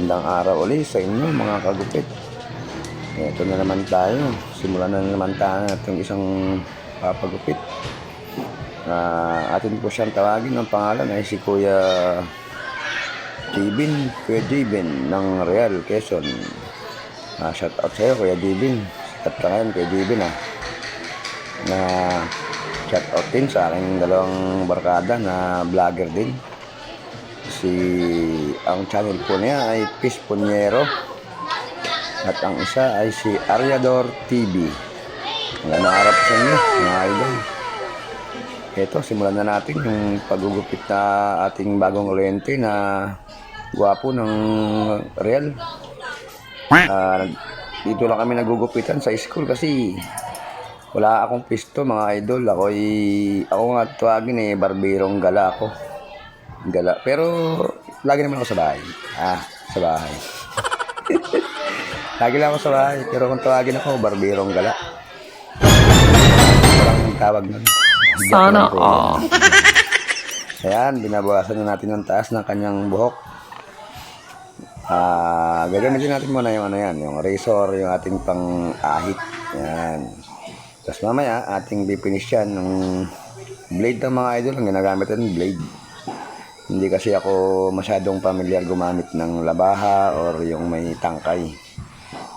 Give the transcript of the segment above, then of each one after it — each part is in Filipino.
Magandang araw ulit sa inyo mga kagupit. Ito na naman tayo. Simulan na naman tayo itong isang papagupit. Atin po siyang tawagin. Ang pangalan ay si Kuya Jibin ng Real, Quezon. Shout out sa'yo Kuya Jibin. Sikat ka ngayon Kuya Jibin shout out din sa aking dalawang barkada na vlogger din. Ang channel po niya ay Peace Punyero at ang isa ay si Ariador TV. Magandang araw sa inyo mga idol. Ito, simulan na natin yung pagugupit na ating bagong kliyente na gwapo ng Real. Dito lang kami nagugupitan sa school kasi wala akong pisto mga idol. Ako nga tuwagin barbirong gala ako. Gala. Pero lagi naman ako sa bahay. Sa bahay. Lagi lang ako sa bahay. Pero kung tawagin ako, barbirong gala. Walang tawag nun. Sana Ayan, binabawasan na natin ang taas ng kanyang buhok. Gagamitin natin muna yung yung razor, yung ating pang-ahit. Ayan. Tapos mamaya, ating bipinish yan ng blade ng mga idol. Ang ginagamit ng blade. Hindi kasi ako masyadong pamilyar gumamit ng labaha or yung may tangkay.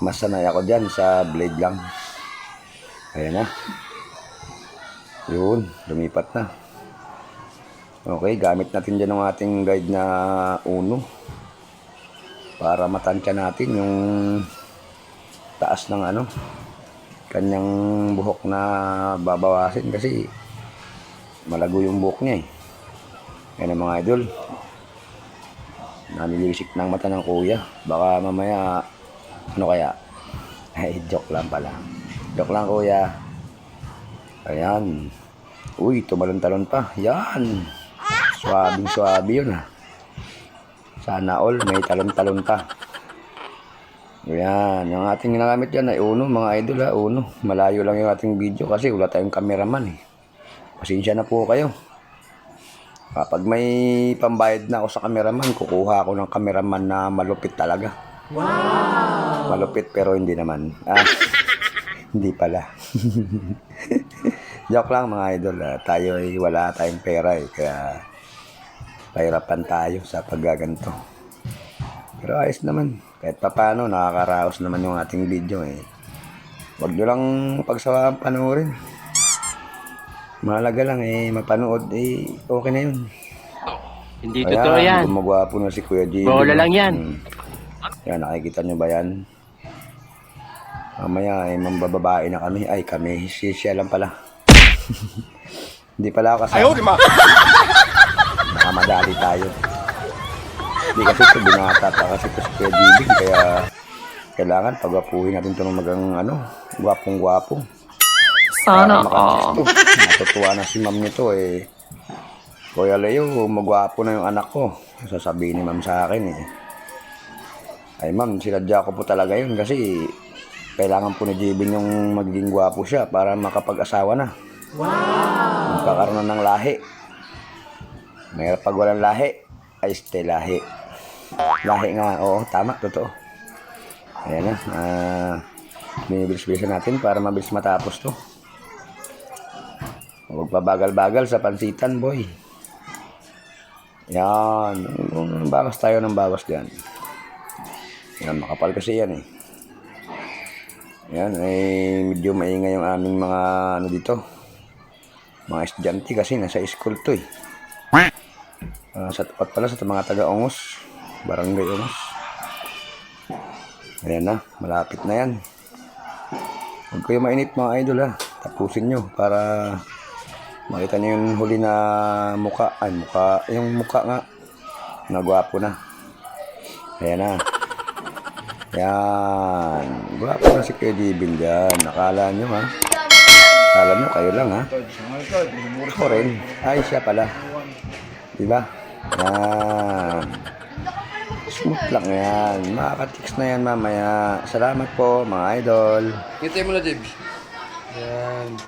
Mas sanay ako dyan sa blade lang. Ayan na. Yun, lumipat na. Okay, gamit natin dyan ng ating guide na uno. Para matansya natin yung taas ng kanyang buhok na babawasin kasi malago yung buhok niya Yan ang mga idol. Nanilisik ng mata ng kuya. Baka mamaya, kaya? Joke lang pala. Joke lang kuya. Ayan. Uy, tumalon-talon pa. Yan. Swabing-swabi yun Sana all, may talon-talon pa. Ayan. Yung ating ginagamit dyan ay uno mga idol Uno. Malayo lang yung ating video kasi wala tayong cameraman Pasensya na po kayo. Kapag may pambayad na ako sa cameraman, kukuha ako ng cameraman na malupit talaga. Wow! Malupit pero hindi naman. Hindi pala. Joke lang mga idol. Tayo ay wala tayong pera kaya pahirapan tayo sa paggaganto. Pero ayos naman. Kahit papano, nakakaraos naman yung ating video Huwag nyo lang pagsawaan panoorin. Mahalaga lang mapanood okay na yun. Hindi totoo yan. Gumagwapo na si Kuya Jimmy. Bola lang yan. Yan, nakikita nyo ba yan? Mamaya mambababae na kami. Ay, kami. Siya lang pala. Hindi pala ako kasama. Ayaw, di ma! Nakamadali tayo. Hindi kasi ito, binata pa kasi ito si Kuya Jimmy. Kaya kailangan pagwapuhin natin ito ng gwapong-gwapo. Sana Natutuwa na si ma'am nito Kuya Leo, magwapo na yung anak ko. Sasabihin ni ma'am sa akin Ay ma'am, sinadya ko po talaga yun kasi kailangan po ni Jibin yung magiging gwapo siya para makapag-asawa na. Wow! Magkakaroon na ng lahi. Mayroon pag walang lahi, ay stay lahi. Lahi nga, oo, tama, totoo. Ayan na, binibilis-bilisan natin para mabilis matapos to. Huwag pabagal-bagal sa pansitan, boy. Yan. Bawas tayo ng bawas dyan. Yan, makapal kasi yan Yan, medyo maingay yung aming mga dito. Mga estudyante kasi nasa school to sa tapat pala sa mga taga-Ongos. Barangay Ongos. Ayan na, malapit na yan. Huwag kayo mainit mga idol Tapusin nyo para makita nyo yung huli na muka. Yung muka nga. Nagwapo na. Ayan na. Yan. Gwapo na si Kuya Jibin dyan. Nakala nyo Akala nyo kayo lang Ako rin. Ay, siya pala. Diba? Yan. Smooth lang yan. Makakatiks na yan mamaya. Salamat po mga idol. Ngiti mo na, Dibs. Yan.